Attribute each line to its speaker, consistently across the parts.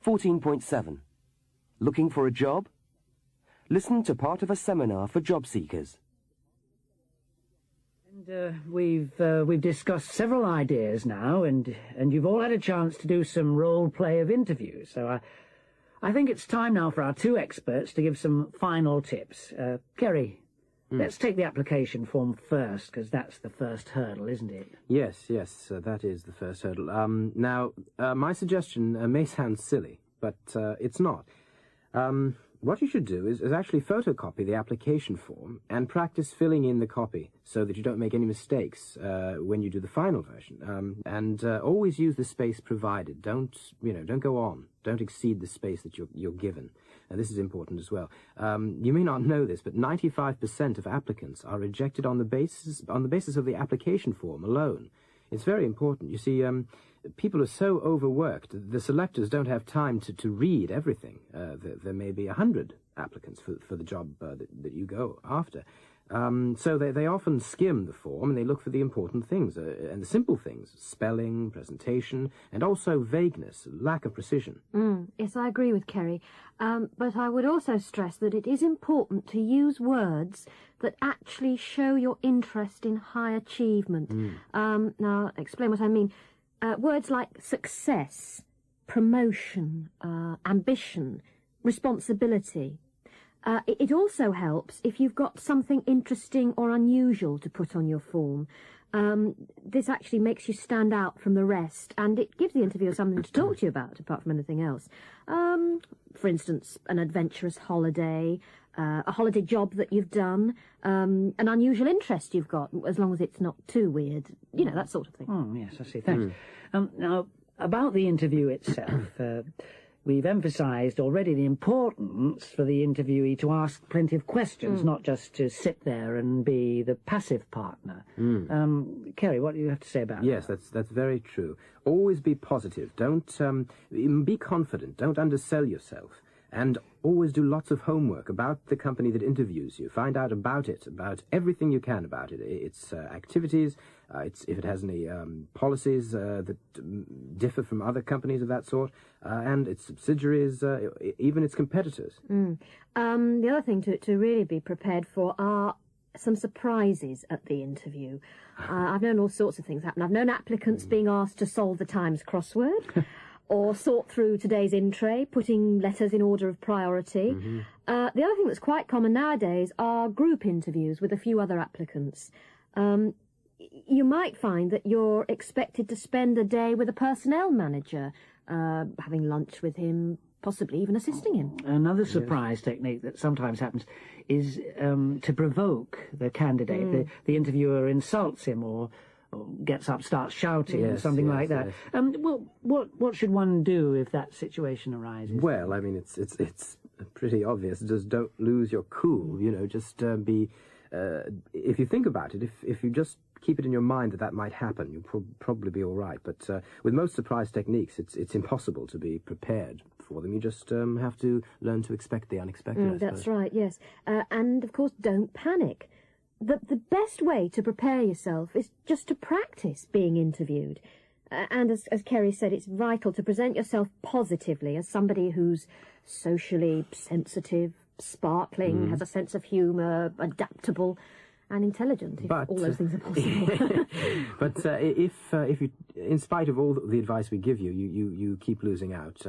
Speaker 1: 14.7. Looking for a job? Listen to part of a seminar for job seekers.
Speaker 2: And we've discussed several ideas now, and you've all had a chance to do some role play of interviews. So I think it's time now for our two experts to give some final tips. Kerry, let's take the application form first, because that's the first hurdle, isn't it?
Speaker 3: Yes, that is the first hurdle. Now, my suggestion may sound silly, but it's not. What you should do is actually photocopy the application form and practice filling in the copy so that you don't make any mistakes when you do the final version. And always use the space provided. Don't go on. Don't exceed the space that you're given. Now, this is important as well. You may not know this, but 95% of applicants are rejected on the basis of the application form alone. It's very important. You see, people are so overworked, the selectors don't have time to read everything. There may be 100 applicants for the job that you go after. So they often skim the form and they look for the important things, and the simple things, spelling, presentation, and also vagueness, lack of precision.
Speaker 4: Yes, I agree with Kerry. But I would also stress that it is important to use words that actually show your interest in high achievement. Now, I'll explain what I mean. Words like success, promotion, ambition, responsibility. It also helps if you've got something interesting or unusual to put on your form. This actually makes you stand out from the rest, and it gives the interviewer something to talk to you about, apart from anything else. For instance, an adventurous holiday, a holiday job that you've done, an unusual interest you've got, as long as it's not too weird. You know, that sort of thing.
Speaker 2: Oh, yes, I see. Thanks. Now, about the interview itself, we've emphasised already the importance for the interviewee to ask plenty of questions, not just to sit there and be the passive partner. Kerry, what do you have to say about that?
Speaker 3: Yes, that's very true. Always be positive. Don't be confident. Don't undersell yourself. And always do lots of homework about the company that interviews you. Find out about it, about everything you can about it. Its activities, if it has any policies that differ from other companies of that sort, and its subsidiaries, even its competitors.
Speaker 4: The other thing to really be prepared for are some surprises at the interview. I've known all sorts of things happen. I've known applicants being asked to solve the Times crossword, or sort through today's in-tray, putting letters in order of priority. The other thing that's quite common nowadays are group interviews with a few other applicants. You might find that you're expected to spend a day with a personnel manager, having lunch with him, possibly even assisting him.
Speaker 2: Another surprise technique that sometimes happens is to provoke the candidate. The interviewer insults him or gets up, starts shouting, or something like that. Well, what should one do if that situation arises?
Speaker 3: Well, I mean, it's pretty obvious. Just don't lose your cool. You know, just be. If you think about it, if you just keep it in your mind that might happen, you'll probably be all right. But with most surprise techniques, it's impossible to be prepared for them. You just have to learn to expect the unexpected.
Speaker 4: That's right. Yes, and of course, don't panic. The best way to prepare yourself is just to practice being interviewed. And as Kerry said, it's vital to present yourself positively as somebody who's socially sensitive, sparkling, has a sense of humour, adaptable, and intelligent, if all those things are possible.
Speaker 3: But if you, in spite of all the advice we give you, you keep losing out,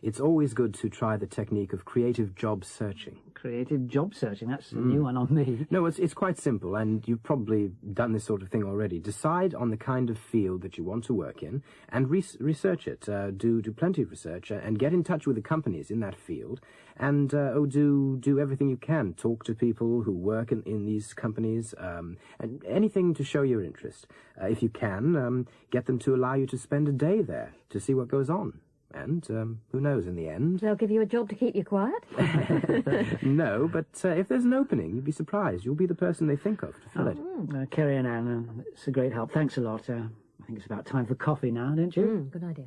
Speaker 3: it's always good to try the technique of creative job searching.
Speaker 2: Creative job searching, that's a new one on me.
Speaker 3: No, it's quite simple, and you've probably done this sort of thing already. Decide on the kind of field that you want to work in, and research it. Do plenty of research, and get in touch with the companies in that field, and do everything you can. Talk to people who work in these companies, and anything to show your interest. If you can, get them to allow you to spend a day there to see what goes on. And who knows, in the end...
Speaker 4: They'll give you a job to keep you quiet?
Speaker 3: No, but if there's an opening, you'd be surprised. You'll be the person they think of to fill it.
Speaker 2: Kerry and Anne, it's a great help. Thanks a lot. I think it's about time for coffee now, don't you?
Speaker 4: Good idea.